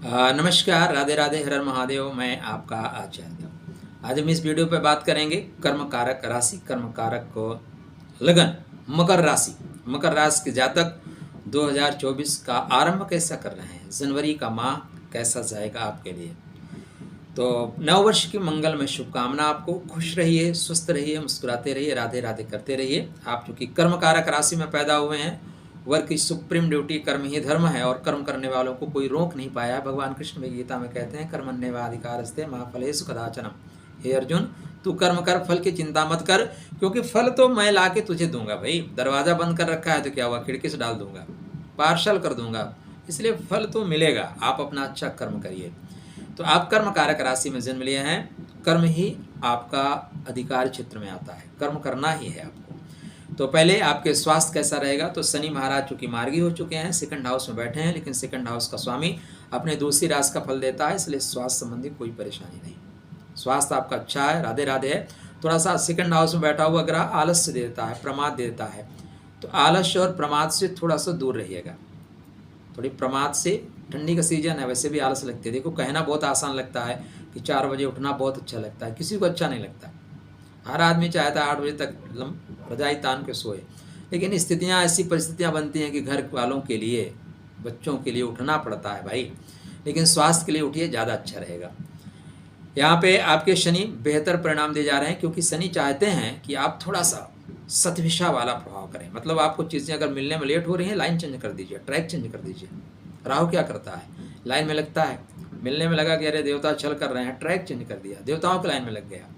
नमस्कार, राधे राधे, हर हर महादेव। मैं आपका आचार्य। आज हम इस वीडियो पे बात करेंगे कर्म कारक राशि, कर्म कारक को लगन, मकर राशि। मकर राशि के जातक 2024 का आरंभ कैसा कर रहे हैं, जनवरी का माह कैसा जाएगा आपके लिए। तो नव वर्ष की मंगल में शुभकामना आपको। खुश रहिए, स्वस्थ रहिए, मुस्कुराते रहिए, राधे राधे करते रहिए। आप चूंकि कर्म कारक राशि में पैदा हुए हैं, वर्क की सुप्रीम ड्यूटी कर्म ही धर्म है और कर्म करने वालों को कोई रोक नहीं पाया। भगवान कृष्ण में गीता में कहते हैं, कर्मण्येवाधिकारस्ते मा फलेषु कदाचन। हे अर्जुन, तू कर्म कर, फल की चिंता मत कर, क्योंकि फल तो मैं ला के तुझे दूंगा। भाई दरवाजा बंद कर रखा है तो क्या हुआ, खिड़की से डाल दूंगा, पार्सल कर दूंगा, इसलिए फल तो मिलेगा। आप अपना अच्छा कर्म करिए। तो आप कर्म कारक राशि में जन्म लिए हैं, कर्म ही आपका अधिकार क्षेत्र में आता है, कर्म करना ही है आपको। तो पहले आपके स्वास्थ्य कैसा रहेगा, तो शनि महाराज चूंकि मार्गी हो चुके हैं, सेकंड हाउस में बैठे हैं, लेकिन सेकंड हाउस का स्वामी अपने दूसरी राशि का फल देता है, इसलिए स्वास्थ्य संबंधी कोई परेशानी नहीं। स्वास्थ्य आपका अच्छा है, राधे राधे है। थोड़ा सा सेकंड हाउस में बैठा हुआ ग्रह आलस्य देता है, प्रमाद देता है, तो आलस्य और प्रमाद से थोड़ा सा दूर रहिएगा। थोड़ी प्रमाद से, ठंडी का सीजन है, वैसे भी आलस लगती है। देखो, कहना बहुत आसान लगता है कि 4 बजे उठना बहुत अच्छा लगता है, किसी को अच्छा नहीं लगता। हर आदमी चाहता है 8 बजे तक रजाई तान के सोए, लेकिन स्थितियाँ, ऐसी परिस्थितियाँ बनती हैं कि घर वालों के लिए, बच्चों के लिए उठना पड़ता है भाई। लेकिन स्वास्थ्य के लिए उठिए, ज़्यादा अच्छा रहेगा। यहाँ पे आपके शनि बेहतर परिणाम दे जा रहे हैं, क्योंकि शनि चाहते हैं कि आप थोड़ा सा सतविषा वाला प्रभाव करें। मतलब आपको चीज़ें अगर मिलने में लेट हो रही हैं, लाइन चेंज कर दीजिए, ट्रैक चेंज कर दीजिए। राहु क्या करता है, लाइन में लगता है, मिलने में लगा कि अरे देवता छल कर रहे हैं, ट्रैक चेंज कर दिया, देवताओं की लाइन में लग गया।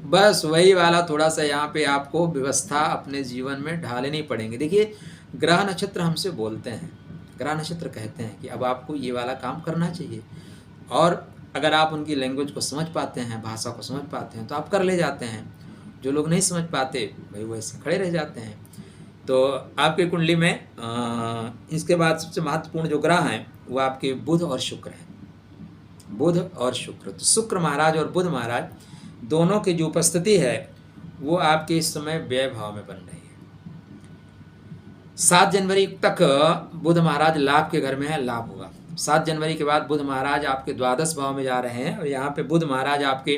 बस वही वाला थोड़ा सा यहाँ पे आपको व्यवस्था अपने जीवन में ढालनी पड़ेंगी। देखिए, ग्रह नक्षत्र हमसे बोलते हैं, ग्रह नक्षत्र कहते हैं कि अब आपको ये वाला काम करना चाहिए, और अगर आप उनकी लैंग्वेज को समझ पाते हैं, भाषा को समझ पाते हैं, तो आप कर ले जाते हैं। जो लोग नहीं समझ पाते भाई, वो ऐसे खड़े रह जाते हैं। तो आपकी कुंडली में इसके बाद सबसे महत्वपूर्ण जो ग्रह हैं वो आपके बुध और शुक्र हैं। बुध और शुक्र, तो शुक्र महाराज और बुध महाराज दोनों की जो उपस्थिति है वो आपके इस समय व्यय भाव में बन रही है। 7 जनवरी तक बुध महाराज लाभ के घर में है, लाभ होगा। 7 जनवरी के बाद बुध महाराज आपके द्वादश भाव में जा रहे हैं, और यहाँ पे बुध महाराज आपके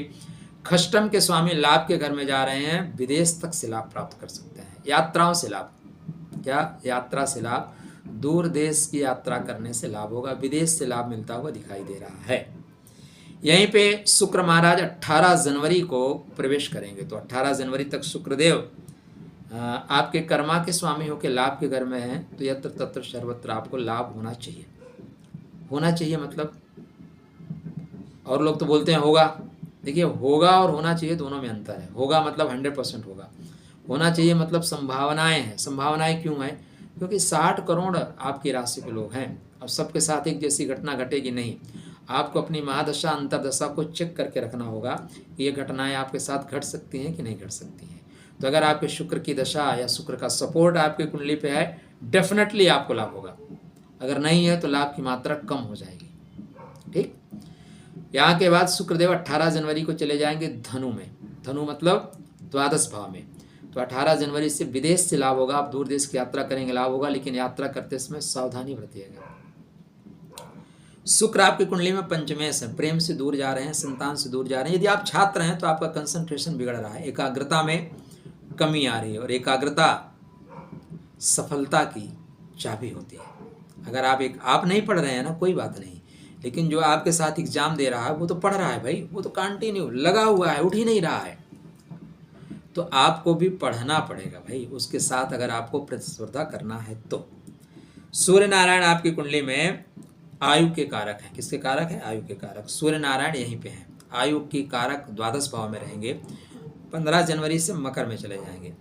खष्टम के स्वामी लाभ के घर में जा रहे हैं। विदेश तक से लाभ प्राप्त कर सकते हैं, यात्राओं से लाभ। क्या यात्रा से लाभ, दूर देश की यात्रा करने से लाभ होगा, विदेश से लाभ मिलता हुआ दिखाई दे रहा है। यहीं पे शुक्र महाराज 18 जनवरी को प्रवेश करेंगे, तो 18 जनवरी तक शुक्रदेव आपके कर्मा के स्वामी होकर लाभ के घर में हैं। तो यत्र तत्र सर्वत्र आपको लाभ होना चाहिए। होना चाहिए मतलब, और लोग तो बोलते हैं होगा। देखिए, होगा और होना चाहिए दोनों में अंतर है। होगा मतलब 100% होगा, होना चाहिए मतलब संभावनाएं हैं। संभावनाएं क्यों है, क्योंकि 60 करोड़ आपकी राशि के लोग हैं। अब सबके साथ एक जैसी घटना घटेगी नहीं। आपको अपनी महादशा अंतरदशा को चेक करके रखना होगा कि ये घटनाएं आपके साथ घट सकती हैं कि नहीं घट सकती हैं। तो अगर आपके शुक्र की दशा या शुक्र का सपोर्ट आपकी कुंडली पे है, डेफिनेटली आपको लाभ होगा। अगर नहीं है तो लाभ की मात्रा कम हो जाएगी। ठीक, यहाँ के बाद शुक्रदेव 18 जनवरी को चले जाएंगे धनु में। धनु मतलब द्वादश भाव में। तो 18 जनवरी से विदेश से लाभ होगा, आप दूर देश की यात्रा करेंगे, लाभ होगा, लेकिन यात्रा करते समय सावधानी बरतिएगा। शुक्र आपकी कुंडली में पंचमेश है, प्रेम से दूर जा रहे हैं, संतान से दूर जा रहे हैं। यदि आप छात्र हैं तो आपका कंसंट्रेशन बिगड़ रहा है, एकाग्रता में कमी आ रही है, और एकाग्रता सफलता की चाबी होती है। अगर आप नहीं पढ़ रहे हैं ना, कोई बात नहीं, लेकिन जो आपके साथ एग्जाम दे रहा है वो तो पढ़ रहा है भाई, वो तो कंटिन्यू लगा हुआ है, उठ ही नहीं रहा है। तो आपको भी पढ़ना पड़ेगा भाई, उसके साथ अगर आपको प्रतिस्पर्धा करना है तो। सूर्य नारायण आपकी कुंडली में आयु के कारक हैं। किसके कारक हैं, आयु के कारक। सूर्य नारायण यहीं पे हैं, आयु की कारक द्वादश भाव में रहेंगे। 15 जनवरी से मकर में चले जाएंगे।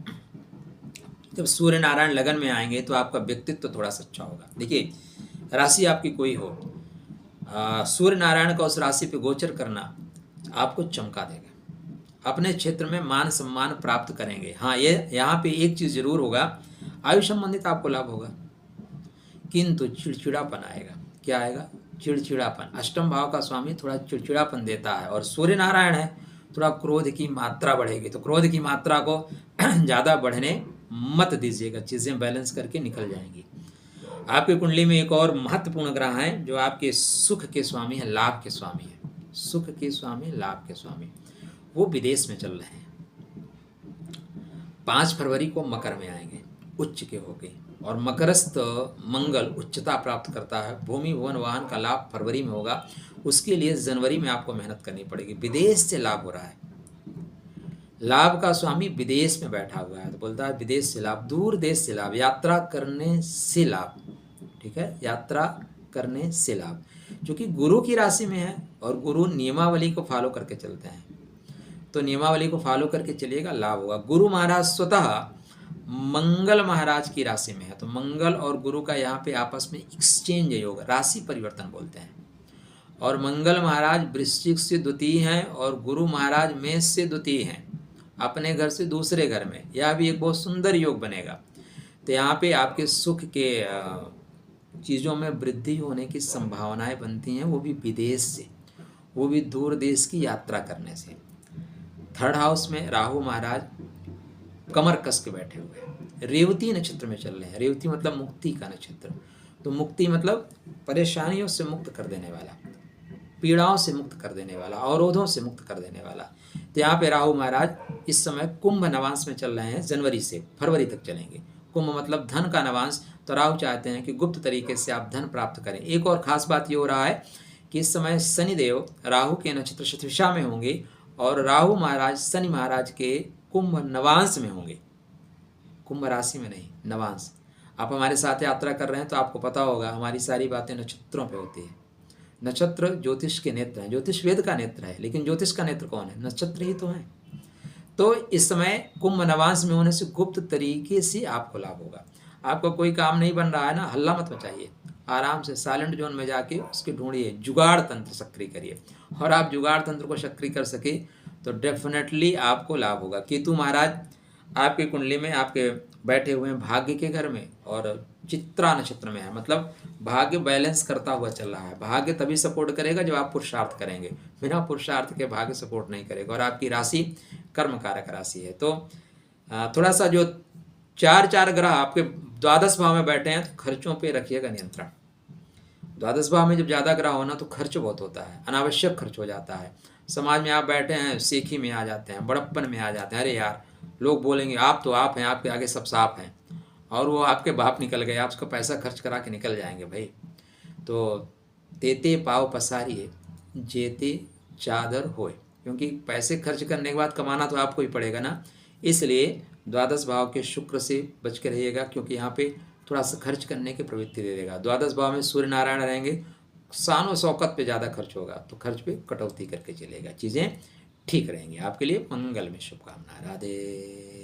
जब सूर्य नारायण लगन में आएंगे तो आपका व्यक्तित्व थोड़ा सा अच्छा होगा। देखिए, राशि आपकी कोई हो, सूर्य नारायण का उस राशि पे गोचर करना आपको चमका देगा। अपने क्षेत्र में मान सम्मान प्राप्त करेंगे। हाँ, ये यहाँ पे एक चीज़ जरूर होगा, आयु संबंधित आपको लाभ होगा, किंतु चिड़चिड़ापन आएगा। क्या आएगा, चिड़चिड़ापन। अष्टम भाव का स्वामी थोड़ा चिड़चिड़ापन देता है, और सूर्य नारायण है, थोड़ा क्रोध की मात्रा बढ़ेगी। तो क्रोध की मात्रा को ज़्यादा बढ़ने मत दीजिएगा, चीज़ें बैलेंस करके निकल जाएंगी। आपकी कुंडली में एक और महत्वपूर्ण ग्रह है जो आपके सुख के स्वामी है, लाभ के स्वामी है, सुख के स्वामी, लाभ के स्वामी, वो विदेश में चल रहे हैं। 5 फरवरी को मकर में आएंगे उच्च के होके, और मकरस्थ मंगल उच्चता प्राप्त करता है। भूमि भवन वाहन का लाभ फरवरी में होगा, उसके लिए जनवरी में आपको मेहनत करनी पड़ेगी। विदेश से लाभ हो रहा है, लाभ का स्वामी विदेश में बैठा हुआ है, तो बोलता है विदेश से लाभ, दूर देश से लाभ, यात्रा करने से लाभ। ठीक है, यात्रा करने से लाभ, क्योंकि गुरु की राशि में है और गुरु नियमावली को फॉलो करके चलते हैं, तो नियमावली को फॉलो करके चलिएगा, लाभ होगा। गुरु महाराज स्वतः मंगल महाराज की राशि में है, तो मंगल और गुरु का यहाँ पे आपस में एक्सचेंज योग, राशि परिवर्तन बोलते हैं। और मंगल महाराज वृश्चिक से द्वितीय हैं और गुरु महाराज मेष से द्वितीय हैं, अपने घर से दूसरे घर में, यह भी एक बहुत सुंदर योग बनेगा। तो यहाँ पे आपके सुख के चीज़ों में वृद्धि होने की संभावनाएं बनती हैं, वो भी विदेश से, वो भी दूर देश की यात्रा करने से। 3rd हाउस में राहु महाराज कमर कस के बैठे हुए हैं, रेवती नक्षत्र में चल रहे हैं। रेवती मतलब मुक्ति का नक्षत्र, तो मुक्ति मतलब परेशानियों से मुक्त कर देने वाला, पीड़ाओं से मुक्त कर देने वाला, अवरोधों से मुक्त कर देने वाला। तो यहाँ पे राहु महाराज इस समय कुंभ नवांश में चल रहे हैं, जनवरी से फरवरी तक चलेंगे। कुंभ मतलब धन का नवांश, तो राहु चाहते हैं कि गुप्त तरीके से आप धन प्राप्त करें। एक और खास बात ये हो रहा है कि इस समय शनिदेव राहु के नक्षत्र शतभिषा में होंगे और राहु महाराज शनि महाराज के कुंभ नवांश में होंगे, कुंभ राशि में नहीं, नवांश। आप हमारे साथ यात्रा कर रहे हैं तो आपको पता होगा हमारी सारी बातें नक्षत्रों पे होती है। नक्षत्र ज्योतिष के नेत्र हैं, ज्योतिष वेद का नेत्र है, लेकिन ज्योतिष का नेत्र कौन है? नक्षत्र ही तो है। तो इस समय कुंभ नवांश में होने से गुप्त तरीके से आपको लाभ होगा। आपका कोई काम नहीं बन रहा है ना, हल्ला मत मचाइए, आराम से साइलेंट जोन में जाके उसके ढूंढिए, जुगाड़ तंत्र सक्रिय करिए, और आप जुगाड़ तंत्र को सक्रिय कर सके तो डेफिनेटली आपको लाभ होगा। केतु महाराज आपकी कुंडली में आपके बैठे हुए हैं भाग्य के घर में और चित्रा नक्षत्र में है, मतलब भाग्य बैलेंस करता हुआ चल रहा है। भाग्य तभी सपोर्ट करेगा जब आप पुरुषार्थ करेंगे, बिना पुरुषार्थ के भाग्य सपोर्ट नहीं करेगा। और आपकी राशि कर्म कारक राशि है, तो थोड़ा सा जो 4 ग्रह आपके द्वादश भाव में बैठे हैं, तो खर्चों पे रखिएगा नियंत्रण। द्वादश भाव में जब ज़्यादा ग्रह होना तो खर्च बहुत होता है, अनावश्यक खर्च हो जाता है। समाज में आप बैठे हैं, सेखी में आ जाते हैं, बड़प्पन में आ जाते हैं, अरे यार लोग बोलेंगे आप तो आप हैं, आपके आगे सब साफ हैं, और वो आपके बाप निकल गए, आप उसका पैसा खर्च करा के निकल जाएंगे भाई। तो तेते पाव पसारिए जेते चादर होए, क्योंकि पैसे खर्च करने के बाद कमाना तो आपको ही पड़ेगा ना। इसलिए द्वादश भाव के शुक्र से बच के रहिएगा, क्योंकि यहाँ पे थोड़ा सा खर्च करने की प्रवृत्ति दे देगा। द्वादश भाव में सूर्य नारायण रहेंगे, शान शौकत पे ज़्यादा खर्च होगा, तो खर्च पे कटौती करके चलेगा, चीज़ें ठीक रहेंगी। आपके लिए मंगल में शुभकामना। राधे।